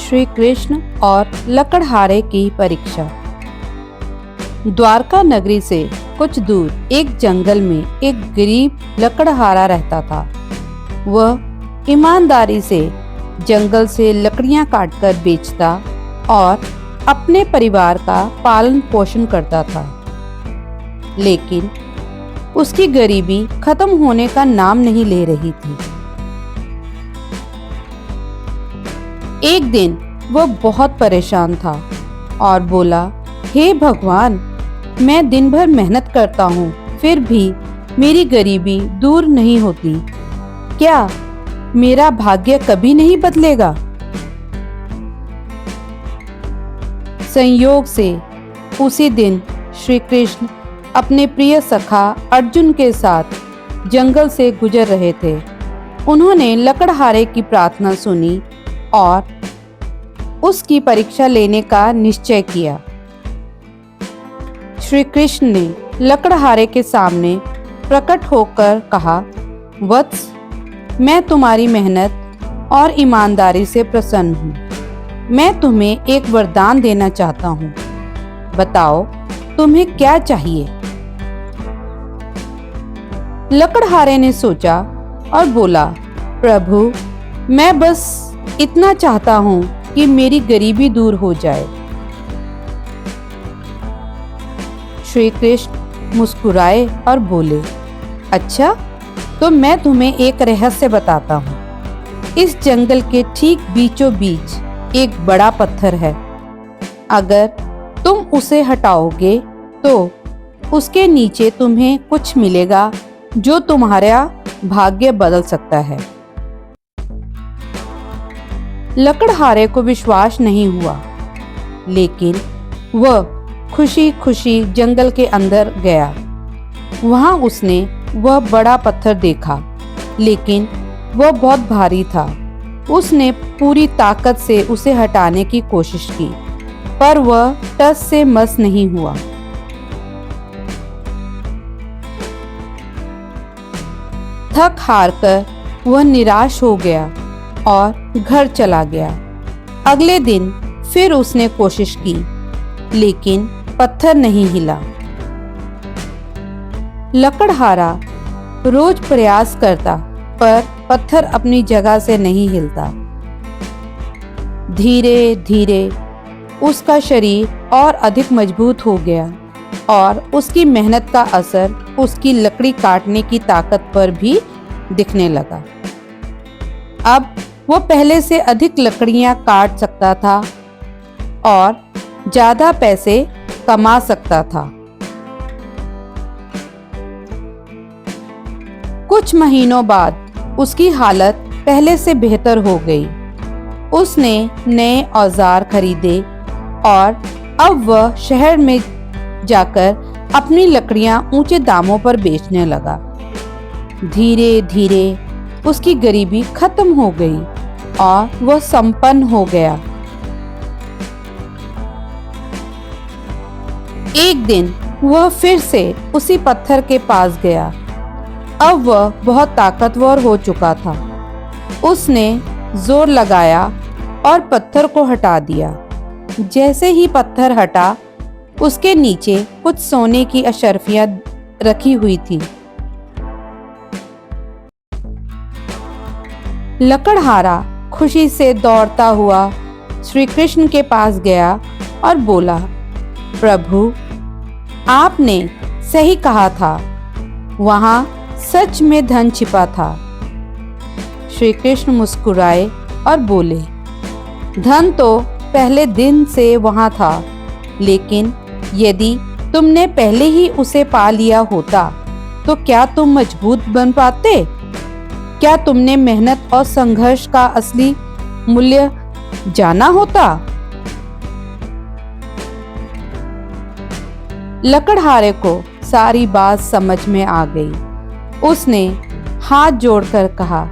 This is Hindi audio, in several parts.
श्री कृष्ण और लकड़हारे की परीक्षा। द्वारका नगरी से कुछ दूर एक जंगल में एक गरीब लकड़हारा रहता था। वह ईमानदारी से जंगल से लकड़ियां काटकर बेचता और अपने परिवार का पालन पोषण करता था। लेकिन उसकी गरीबी खत्म होने का नाम नहीं ले रही थी। एक दिन वह बहुत परेशान था और बोला, हे भगवान, मैं दिन भर मेहनत करता हूँ, फिर भी मेरी गरीबी दूर नहीं होती। क्या मेरा भाग्य कभी नहीं बदलेगा? संयोग से उसी दिन श्री कृष्ण अपने प्रिय सखा अर्जुन के साथ जंगल से गुजर रहे थे। उन्होंने लकड़हारे की प्रार्थना सुनी और उसकी परीक्षा लेने का निश्चय किया। श्री कृष्ण ने लकड़हारे के सामने प्रकट होकर कहा, वत्स, मैं तुम्हारी मेहनत और ईमानदारी से प्रसन्न हूँ। मैं तुम्हें एक वरदान देना चाहता हूँ। बताओ, तुम्हें क्या चाहिए? लकड़हारे ने सोचा और बोला, प्रभु, मैं बस इतना चाहता हूँ कि मेरी गरीबी दूर हो जाए। श्री कृष्ण मुस्कुराए और बोले, अच्छा, तो मैं तुम्हें एक रहस्य बताता हूँ। इस जंगल के ठीक बीचों बीच एक बड़ा पत्थर है। अगर तुम उसे हटाओगे तो उसके नीचे तुम्हें कुछ मिलेगा जो तुम्हारा भाग्य बदल सकता है। लकड़हारे को विश्वास नहीं हुआ, लेकिन वह खुशी खुशी जंगल के अंदर गया। वहां उसने वह बड़ा पत्थर देखा, लेकिन वह बहुत भारी था। उसने पूरी ताकत से उसे हटाने की कोशिश की, पर वह टस से मस नहीं हुआ। थक हार कर वह निराश हो गया और घर चला गया। अगले दिन फिर उसने कोशिश की, लेकिन पत्थर नहीं हिला। लकड़हारा रोज प्रयास करता, पर पत्थर अपनी जगह से नहीं हिलता। धीरे धीरे उसका शरीर और अधिक मजबूत हो गया और उसकी मेहनत का असर उसकी लकड़ी काटने की ताकत पर भी दिखने लगा। अब वो पहले से अधिक लकड़ियां काट सकता था और ज्यादा पैसे कमा सकता था। कुछ महीनों बाद उसकी हालत पहले से बेहतर हो गई। उसने नए औजार खरीदे और अब वह शहर में जाकर अपनी लकड़ियां ऊंचे दामों पर बेचने लगा। धीरे धीरे उसकी गरीबी खत्म हो गई और वह संपन्न हो गया। एक दिन वह फिर से उसी पत्थर के पास गया। अब वह बहुत ताकतवर हो चुका था। उसने जोर लगाया और पत्थर को हटा दिया। जैसे ही पत्थर हटा, उसके नीचे कुछ सोने की अशर्फियां रखी हुई थी। लकड़हारा खुशी से दौड़ता हुआ श्री कृष्ण के पास गया और बोला, प्रभु, आपने सही कहा था, वहां सच में धन छिपा था। श्री कृष्ण मुस्कुराए और बोले, धन तो पहले दिन से वहां था, लेकिन यदि तुमने पहले ही उसे पा लिया होता तो क्या तुम मजबूत बन पाते? क्या तुमने मेहनत और संघर्ष का असली मूल्य जाना होता? लकड़हारे को सारी बात समझ में आ गई। उसने हाथ जोड़कर कहा,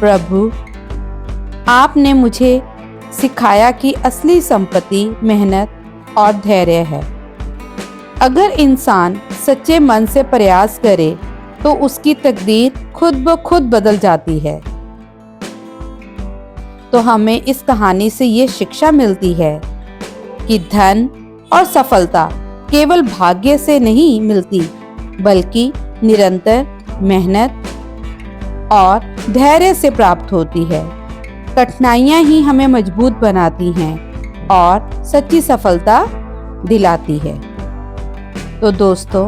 प्रभु, आपने मुझे सिखाया कि असली संपत्ति मेहनत और धैर्य है। अगर इंसान सच्चे मन से प्रयास करे तो उसकी तकदीर खुद ब खुद बदल जाती है। तो हमें इस कहानी से ये शिक्षा मिलती है कि धन और सफलता केवल भाग्य से नहीं मिलती, बल्कि निरंतर मेहनत और धैर्य से प्राप्त होती है। कठिनाइयां ही हमें मजबूत बनाती हैं और सच्ची सफलता दिलाती है। तो दोस्तों,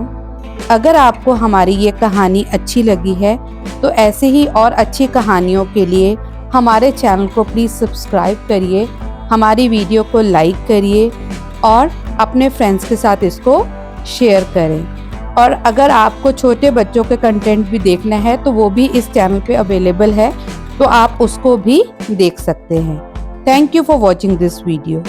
अगर आपको हमारी ये कहानी अच्छी लगी है तो ऐसे ही और अच्छी कहानियों के लिए हमारे चैनल को प्लीज़ सब्सक्राइब करिए, हमारी वीडियो को लाइक करिए और अपने फ्रेंड्स के साथ इसको शेयर करें। और अगर आपको छोटे बच्चों के कंटेंट भी देखना है तो वो भी इस चैनल पे अवेलेबल है, तो आप उसको भी देख सकते हैं। Thank you for watching this video.